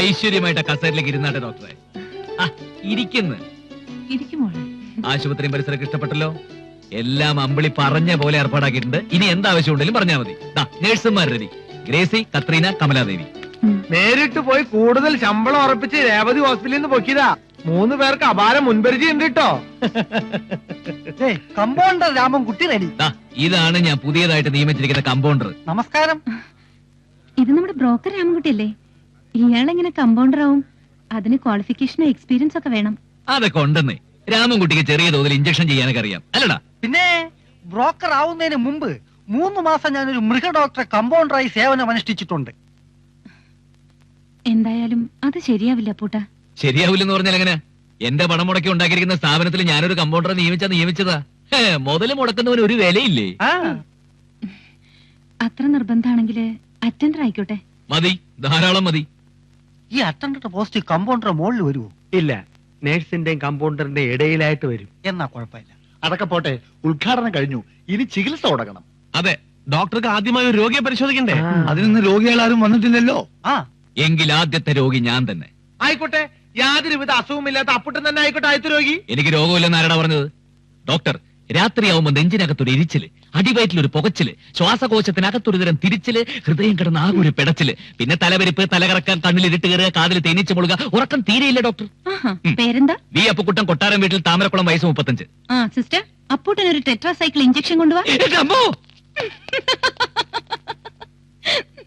ഐശ്വര്യമായിട്ട് കസേരയിലേക്ക് ഇരുന്നാട്ടെ ഡോക്ടറെ. ഇരിക്കുന്നു. ആശുപത്രിയും പരിസരമൊക്കെ ഇഷ്ടപ്പെട്ടല്ലോ. എല്ലാം അമ്പിളി പറഞ്ഞ പോലെ ഏർപ്പാടാക്കിയിട്ടുണ്ട്. ഇനി എന്താവശ്യം ഉണ്ടെങ്കിലും പറഞ്ഞാൽ മതി. നേഴ്സുമാർ റെഡി. ഗ്രേസി, കത്രീന, കമലാദേവി. നേരിട്ട് പോയി കൂടുതൽ ശമ്പളം ഉറപ്പിച്ച് രേവതി ഹോസ്പിറ്റലിൽ നിന്ന് പൊക്കിയതാ. 3 പേർക്ക് അപാര മുൻപരിചയം ഉണ്ട് കേട്ടോ. Compounder Ramankutty ready. ഇതാണ് ഞാൻ പുതിയതായിട്ട് നിയമിച്ചിരിക്കുന്ന കമ്പൗണ്ടർ. നമസ്കാരം. ഇത് നമ്മുടെ ബ്രോക്കർ രാമൻകുട്ടി അല്ലേ? ഇയാളെങ്ങനെ കമ്പൗണ്ടർ ആവും? അതിന് ക്വാളിഫിക്കേഷനും എക്സ്പീരിയൻസ് ഒക്കെ വേണം. അതൊക്കെ ഉണ്ടെന്നേ. രാമൻകുട്ടിക്ക് ചെറിയ തോതിൽ ഇഞ്ചക്ഷൻ ചെയ്യാനൊക്കെ അറിയാം അല്ലടാ. പിന്നെ ബ്രോക്കർ ആവുന്നതിന് മുമ്പ് 3 മാസം ഞാനൊരു മൃഗ ഡോക്ടറെ കമ്പൗണ്ടറായി സേവനം അനുഷ്ഠിച്ചിട്ടുണ്ട്. എന്തായാലും അത് ശരിയാവില്ല പൂട്ടാ. ശരിയാവില്ലെന്ന് പറഞ്ഞാൽ എങ്ങനെ? എന്റെ പണം മുടക്കി ഉണ്ടാക്കിയിരിക്കുന്ന സ്ഥാപനത്തിൽ ഞാനൊരു കമ്പൗണ്ടറെ നിയമിച്ചതാ. മുതല് മുടക്കുന്നവന് ഒരു വിലയില്ലേ? അത്ര നിർബന്ധാണെങ്കിൽ അറ്റൻഡർ ആയിക്കോട്ടെ. മതി, ധാരാളം മതി. ഈ അറ്റൻഡർ പോസ്റ്റ് കമ്പൗണ്ടർ മുകളിൽ വരുമോ? ഇല്ല, നേഴ്സിന്റെയും കമ്പൗണ്ടറിന്റെ ഇടയിലായിട്ട് വരും. എന്നാ കുഴപ്പമില്ല. അതൊക്കെ പോട്ടെ, ഉദ്ഘാടനം കഴിഞ്ഞു, ഇനി ചികിത്സ തുടങ്ങണം. അതെ, ഡോക്ടർക്ക് ആദ്യമായി ഒരു രോഗിയെ പരിശോധിക്കണ്ടേ? അതിനൊന്ന് രോഗികളാരും വന്നിട്ടില്ലല്ലോ. എങ്കിൽ ആദ്യത്തെ രോഗി ഞാൻ തന്നെ ആയിക്കോട്ടെ. യാതൊരുവിധ അസുഖമില്ലാത്ത അപ്പുട്ടൻ തന്നെ ആയിക്കോട്ടെ ആദ്യത്തെ രോഗി. എനിക്ക് രോഗമില്ലെന്ന് ആരാടാ പറഞ്ഞത്? ഡോക്ടർ, രാത്രിയാവുമ്പോ നെഞ്ചിനകത്തൊരു ഇരിച്ചില്, അടിവയറ്റിലൊരു പുകച്ചില്, ശ്വാസകോശത്തിനകത്തൊരു തരം തിരിച്ചില്, ഹൃദയം കിടന്ന ആകെ ഒരു പെടച്ചില്, പിന്നെ തലവരിപ്പ്, തലകറക്കാൻ, കണ്ണിൽ ഇരുട്ട് കയറുക, കാതിൽ തേനീച്ച മുളുക, ഉറക്കം തീരെയില്ല ഡോക്ടർ. പേരെന്താ? വി അപ്പുക്കുട്ടൻ, കൊട്ടാരം വീട്ടിൽ, താമരക്കുളം, വയസ്സ് 35. സിസ്റ്റർ, അപ്പൂട്ടൻ ഒരു ടെട്രാസൈക്കിൾ ഇഞ്ചക്ഷൻ കൊണ്ടുപോവാ.